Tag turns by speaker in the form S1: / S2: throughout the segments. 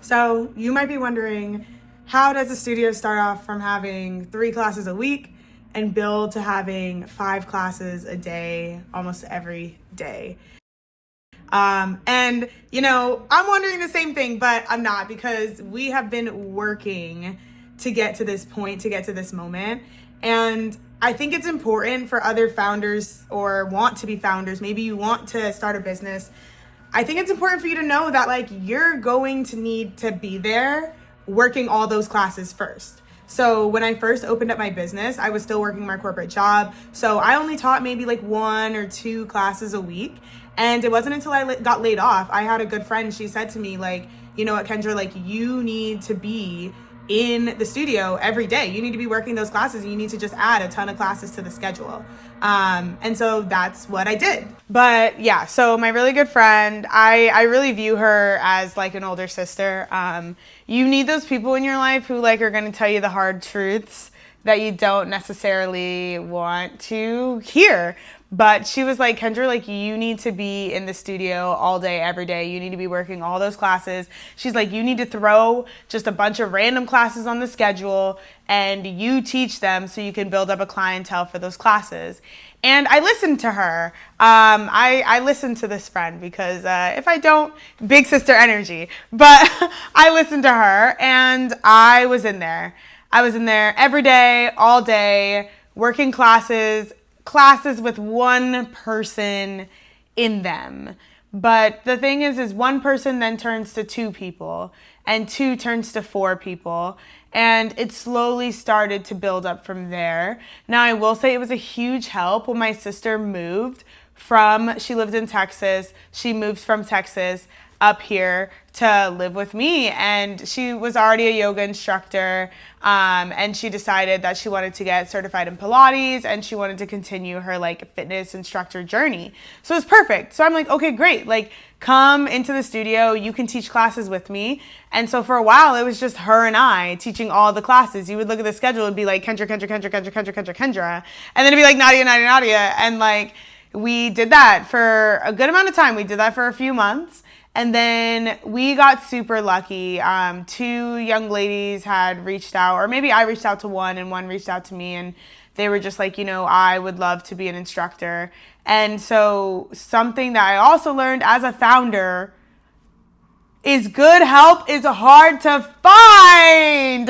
S1: So you might be wondering, how does a studio start off from having 3 classes a week and build to having 5 classes a day, almost every day? And I'm wondering the same thing, but I'm not, because we have been working to get to this point, to get to this moment. And I think it's important for other founders or want to be founders. Maybe you want to start a business. I think it's important for you to know that you're going to need to be there working all those classes first. So when I first opened up my business, I was still working my corporate job. So I only taught maybe 1 or 2 classes a week. And it wasn't until I got laid off. I had a good friend. She said to me, you know what, Kendra, you need to be in the studio every day. You need to be working those classes, and you need to just add a ton of classes to the schedule. And so that's what I did. But yeah, so my really good friend, I really view her as an older sister. You need those people in your life who are going to tell you the hard truths that you don't necessarily want to hear. But she was like, Kendra, you need to be in the studio all day, every day. You need to be working all those classes. She's like, you need to throw just a bunch of random classes on the schedule and you teach them so you can build up a clientele for those classes. And I listened to her. I listened to this friend because if I don't, big sister energy. But I listened to her and I was in there. I was in there every day, all day, working classes with one person in them. But the thing is one person then turns to 2 people, and 2 turns to 4 people. And it slowly started to build up from there. Now, I will say it was a huge help when my sister moved she lived in Texas. She moved from Texas up here to live with me, and she was already a yoga instructor, and she decided that she wanted to get certified in Pilates and she wanted to continue her fitness instructor journey. So it's perfect. So I'm like, okay, great. Come into the studio, you can teach classes with me. And so for a while it was just her and I teaching all the classes. You would look at the schedule and be like Kendra, and then it'd be like Nadia, and we did that for a good amount of time. We did that for a few months. And then we got super lucky. 2 young ladies had reached out, or maybe I reached out to one and one reached out to me, and they were just like, I would love to be an instructor. And so something that I also learned as a founder is good help is hard to find.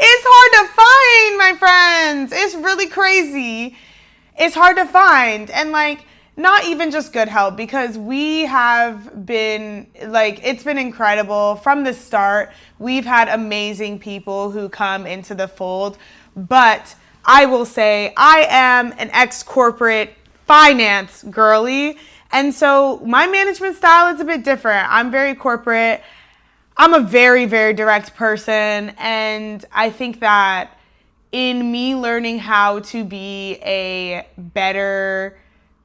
S1: It's hard to find, my friends. It's really crazy. It's hard to find. And not even just good help, because we have been it's been incredible from the start. We've had amazing people who come into the fold, but I will say I am an ex-corporate finance girly, and so my management style is a bit different. I'm very corporate. I'm a very, very direct person, and I think that in me learning how to be a better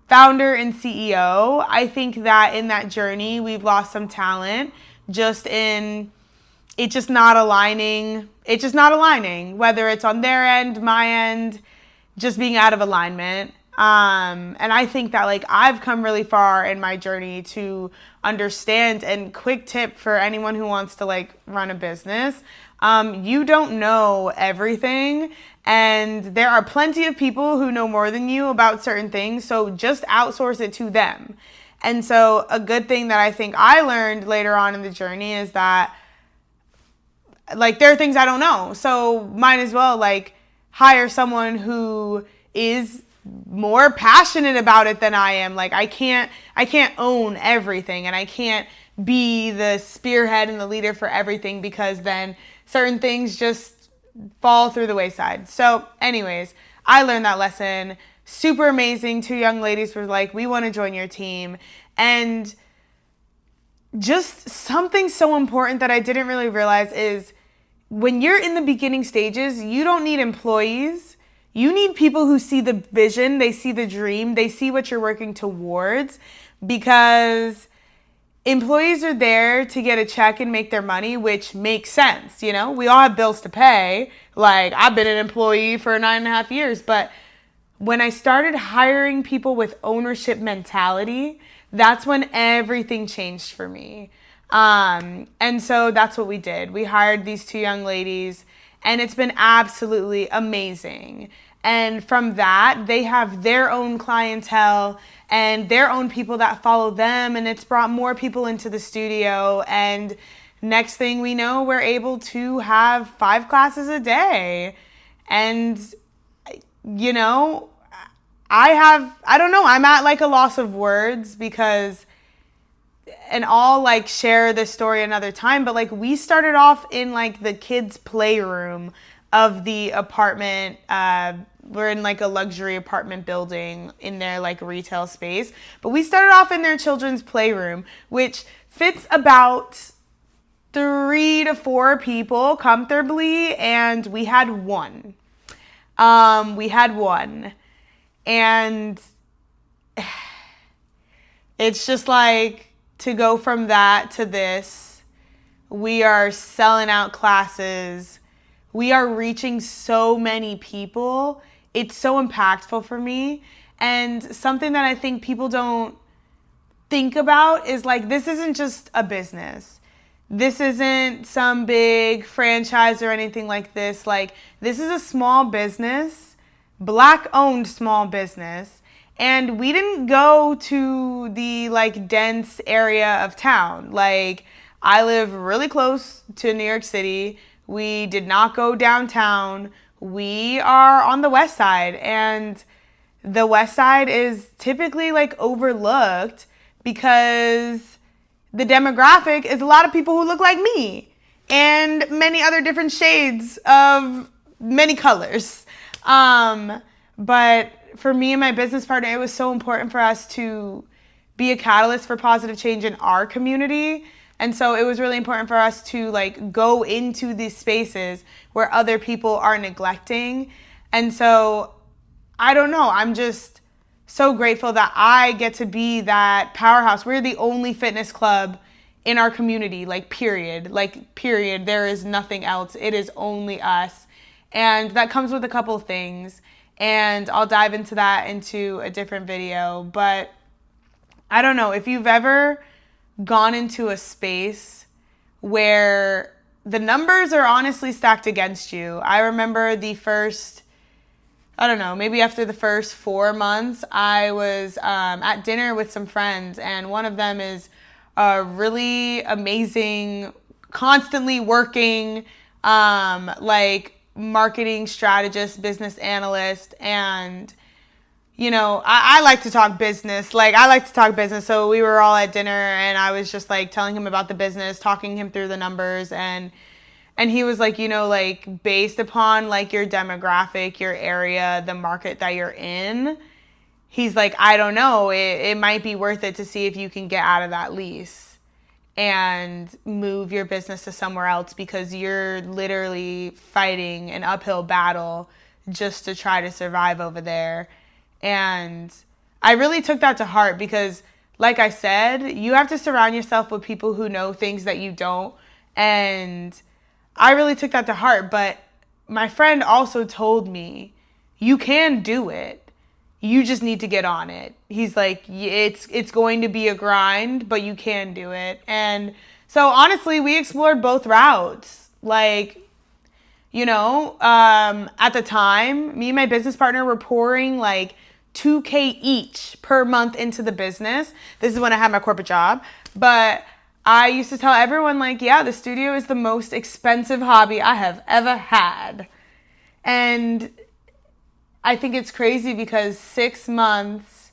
S1: founder and CEO, I think that in that journey, we've lost some talent just in it just not aligning. It's just not aligning, whether it's on their end, my end, just being out of alignment. And I think that I've come really far in my journey to understand, and quick tip for anyone who wants to run a business. You don't know everything, and there are plenty of people who know more than you about certain things, so just outsource it to them. And so a good thing that I think I learned later on in the journey is that there are things I don't know, so might as well hire someone who is more passionate about it than I am. I can't own everything, and I can't be the spearhead and the leader for everything, because then certain things just fall through the wayside. So anyways, I learned that lesson. Super amazing. 2 young ladies were like, we want to join your team. And just something so important that I didn't really realize is when you're in the beginning stages, you don't need employees. You need people who see the vision, they see the dream, they see what you're working towards, because employees are there to get a check and make their money, which makes sense. We all have bills to pay. I've been an employee for 9.5 years, but when I started hiring people with ownership mentality, that's when everything changed for me. And so that's what we did. We hired these 2 young ladies, and it's been absolutely amazing. And from that, they have their own clientele and their own people that follow them, and it's brought more people into the studio. And next thing we know, we're able to have 5 classes a day. And, you know, I don't know, I'm at like a loss of words because, and I'll like share this story another time, but like we started off in like the kids' playroom of the apartment. We're in like a luxury apartment building in their like retail space, but we started off in their children's playroom, which fits about 3 to 4 people comfortably, and we had one. And it's just like, to go from that to this, we are selling out classes. We are reaching so many people. It's so impactful for me. And something that I think people don't think about is like, this isn't just a business. This isn't some big franchise or anything like this. Like, this is a small business, Black-owned small business. And we didn't go to the like dense area of town. Like, I live really close to New York City. We did not go downtown. We are on the west side, and the west side is typically like overlooked because the demographic is a lot of people who look like me and many other different shades of many colors. But for me and my business partner, it was so important for us to be a catalyst for positive change in our community. And so it was really important for us to like go into these spaces where other people are neglecting. And so I don't know, I'm just so grateful that I get to be that powerhouse. We're the only fitness club in our community, like period. There is nothing else. It is only us. And that comes with a couple of things. And I'll dive into that into a different video. But I don't know, if you've ever gone into a space where the numbers are honestly stacked against you. I remember the first, I don't know, maybe after the first 4 months, I was at dinner with some friends, and one of them is a really amazing, constantly working, like marketing strategist, business analyst. And, you know, I like to talk business. So we were all at dinner, and I was just like telling him about the business, talking him through the numbers. And he was like, you know, like based upon like your demographic, your area, the market that you're in, he's like, I don't know, it might be worth it to see if you can get out of that lease and move your business to somewhere else, because you're literally fighting an uphill battle just to try to survive over there. And I really took that to heart because, like I said, you have to surround yourself with people who know things that you don't. And I really took that to heart. But my friend also told me, you can do it. You just need to get on it. He's like, it's going to be a grind, but you can do it. And so honestly, we explored both routes. Like, you know, at the time, me and my business partner were pouring like $2,000 each per month into the business. This is when I had my corporate job. But I used to tell everyone, like, yeah, the studio is the most expensive hobby I have ever had. And I think it's crazy because 6 months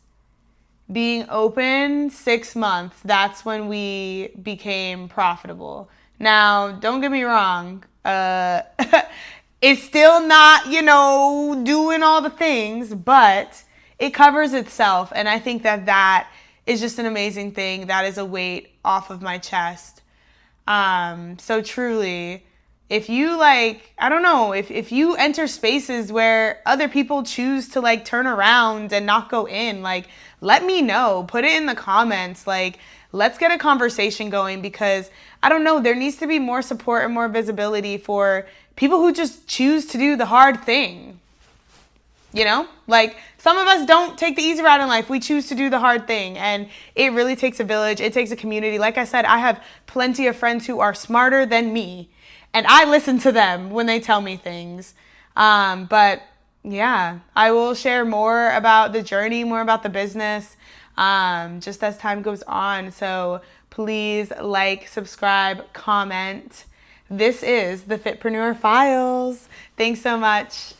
S1: being open, 6 months, that's when we became profitable. Now, don't get me wrong. It's still not, you know, doing all the things, but it covers itself. And I think that is just an amazing thing. That is a weight off of my chest. So truly, if you like, I don't know, if you enter spaces where other people choose to like turn around and not go in, like, let me know, put it in the comments, like, let's get a conversation going, because I don't know, there needs to be more support and more visibility for people who just choose to do the hard thing. You know, like some of us don't take the easy route in life. We choose to do the hard thing, and it really takes a village. It takes a community. Like I said, I have plenty of friends who are smarter than me, and I listen to them when they tell me things. But yeah, I will share more about the journey, more about the business, just as time goes on. So please like, subscribe, comment. This is the Fitpreneur Files. Thanks so much.